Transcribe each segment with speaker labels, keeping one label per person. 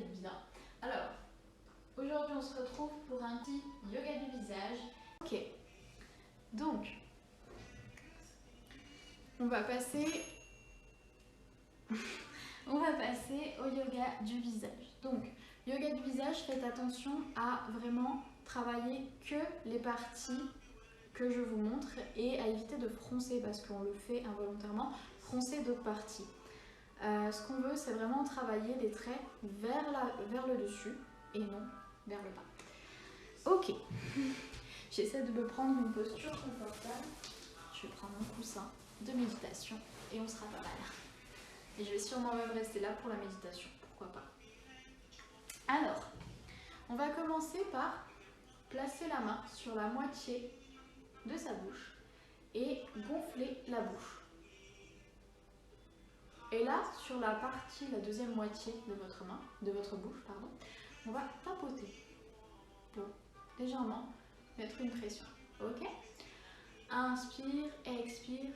Speaker 1: bien. Alors, aujourd'hui on se retrouve pour un petit yoga du visage. Ok, donc on va passer au yoga du visage. Donc, yoga du visage, faites attention à vraiment travailler que les parties que je vous montre et à éviter de froncer parce qu'on le fait involontairement, froncer d'autres parties. Ce qu'on veut, c'est vraiment travailler les traits vers le dessus et non vers le bas. Ok, j'essaie de me prendre une posture confortable. Je vais prendre un coussin de méditation et on sera pas mal. Et je vais sûrement même rester là pour la méditation, pourquoi pas. Alors, on va commencer par placer la main sur la moitié de sa bouche et gonfler la bouche. Et là, sur la deuxième moitié de votre bouche, pardon, on va tapoter pour légèrement mettre une pression. Ok? Inspire, expire.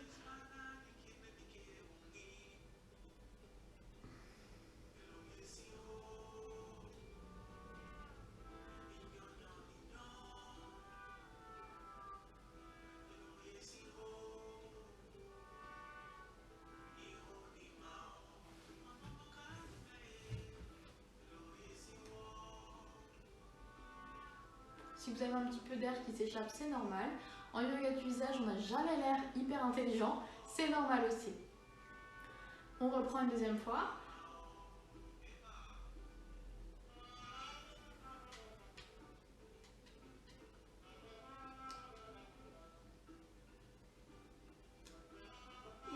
Speaker 1: Si vous avez un petit peu d'air qui s'échappe, c'est normal. En yoga du visage, on n'a jamais l'air hyper intelligent, c'est normal aussi. On reprend une deuxième fois.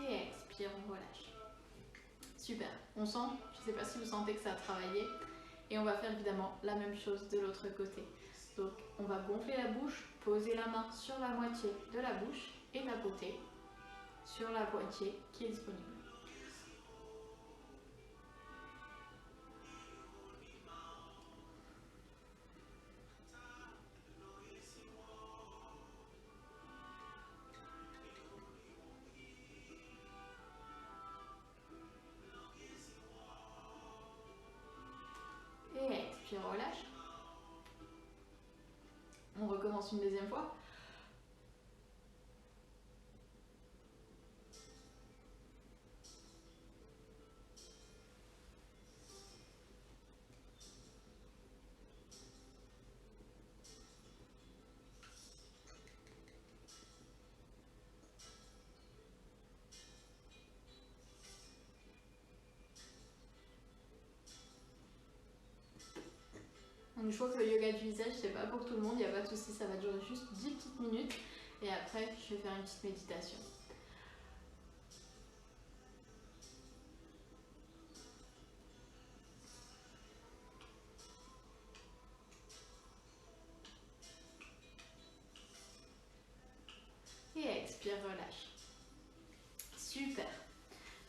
Speaker 1: Et expire, on relâche. Super, on sent, je ne sais pas si vous sentez que ça a travaillé. Et on va faire évidemment la même chose de l'autre côté. Donc on va gonfler la bouche, poser la main sur la moitié de la bouche et tapoter sur la moitié qui est disponible. Et expire, relâche. On recommence une deuxième fois. Donc je vois que le yoga du visage, c'est pas pour tout le monde, il n'y a pas de souci, ça va durer juste 10 petites minutes. Et après, je vais faire une petite méditation. Et expire, relâche. Super.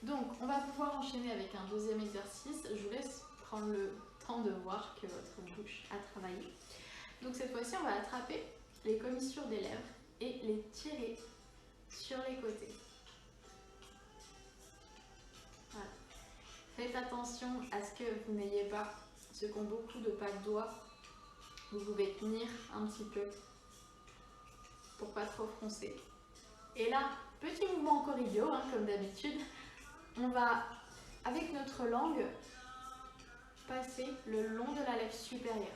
Speaker 1: Donc, on va pouvoir enchaîner avec un deuxième exercice. Je vous laisse prendre le temps de voir que votre bouche a travaillé. Donc cette fois-ci, on va attraper les commissures des lèvres et les tirer sur les côtés. Voilà. Faites attention à ce que vous n'ayez pas, ceux qui ont beaucoup de pas de doigts, vous pouvez tenir un petit peu pour pas trop froncer. Et là, petit mouvement encore idiot, hein, comme d'habitude, on va, avec notre langue, passer le long de la lèvre supérieure.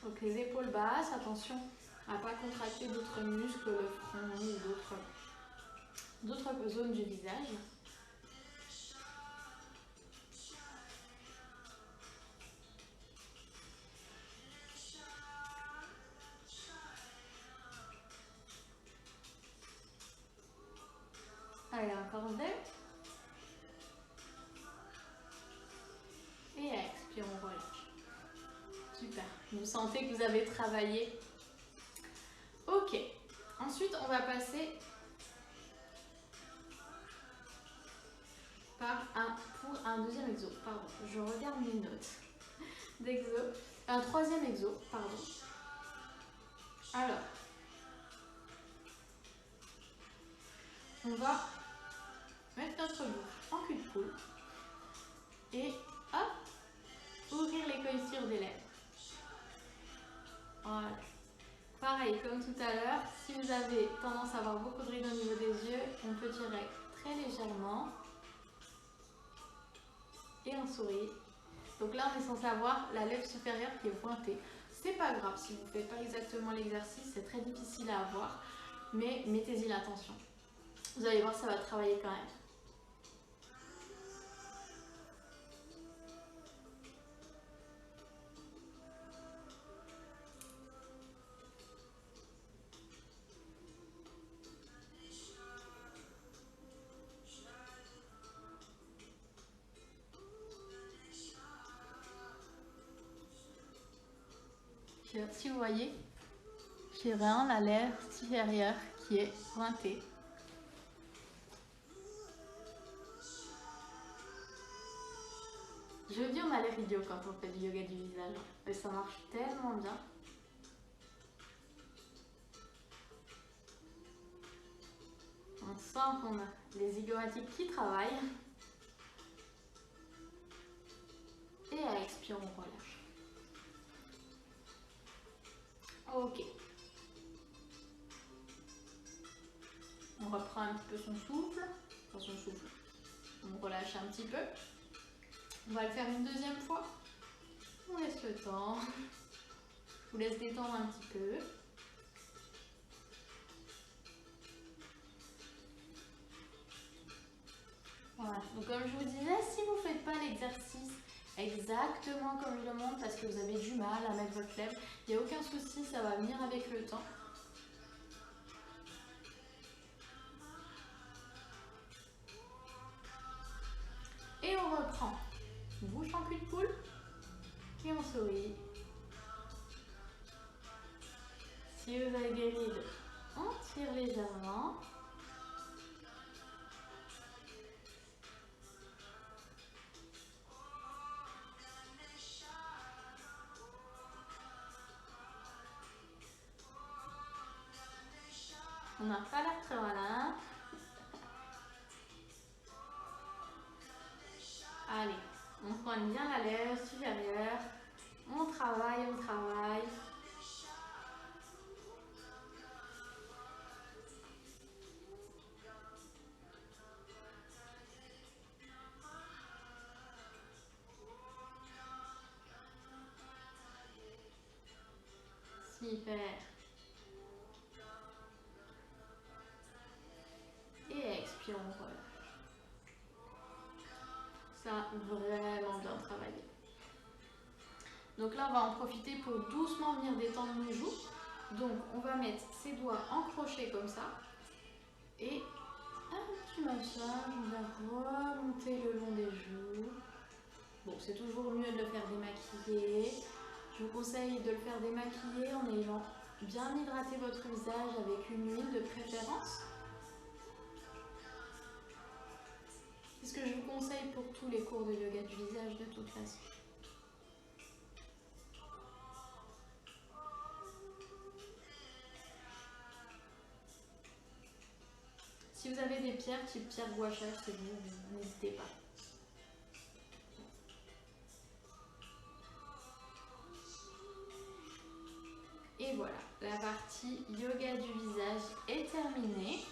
Speaker 1: Donc les épaules basses, attention à ne pas contracter d'autres muscles, le front ou d'autres zones du visage. Allez, encore deux. Et expire, on relâche. Super. Vous sentez que vous avez travaillé. Ok. Ensuite, on va passer pour un un deuxième exo, pardon, je regarde mes notes d'exo. Un troisième exo, pardon. Alors, on va mettre notre bouche en cul de poule et hop, ouvrir les coïssures des lèvres. Voilà. Pareil, comme tout à l'heure, si vous avez tendance à avoir beaucoup de rides au niveau des yeux, on peut tirer très légèrement et on sourit. Donc là, on est censé avoir la lèvre supérieure qui est pointée. C'est pas grave si vous ne faites pas exactement l'exercice, c'est très difficile à avoir, mais mettez-y l'intention. Vous allez voir, ça va travailler quand même. Si vous voyez, j'ai vraiment la lèvre supérieure qui est pointée. Je veux dire, on a l'air idiot quand on fait du yoga du visage, mais ça marche tellement bien. On sent qu'on a les zygomatiques qui travaillent. Et à expirer, on relâche. Ok. On reprend un petit peu son souffle. Enfin, son souffle. On relâche un petit peu. On va le faire une deuxième fois. On laisse le temps. Je vous laisse détendre un petit peu. Voilà. Donc comme je vous disais, si vous ne faites pas l'exercice exactement comme je le montre parce que vous avez du mal à mettre votre lèvre, il n'y a aucun souci, ça va venir avec le temps. Et on reprend. Bouche en cul de poule. Et on sourit. Si vous avez des rides, on tire légèrement. On n'a pas l'air très malin. Allez, on pointe bien la lèvre supérieure. On travaille, on travaille. Super. Et expire, on relâche. Ça a vraiment bien travaillé. Donc là, on va en profiter pour doucement venir détendre nos joues. Donc, on va mettre ses doigts en crochet comme ça. Et un petit massage, on va remonter le long des joues. Bon, c'est toujours mieux de le faire démaquiller. Je vous conseille de le faire démaquiller en ayant bien hydraté votre visage avec une huile de préférence. C'est ce que je vous conseille pour tous les cours de yoga du visage de toute façon. Si vous avez des pierres type pierre gua sha, c'est bon, n'hésitez pas. Et voilà, la partie yoga du visage est terminée.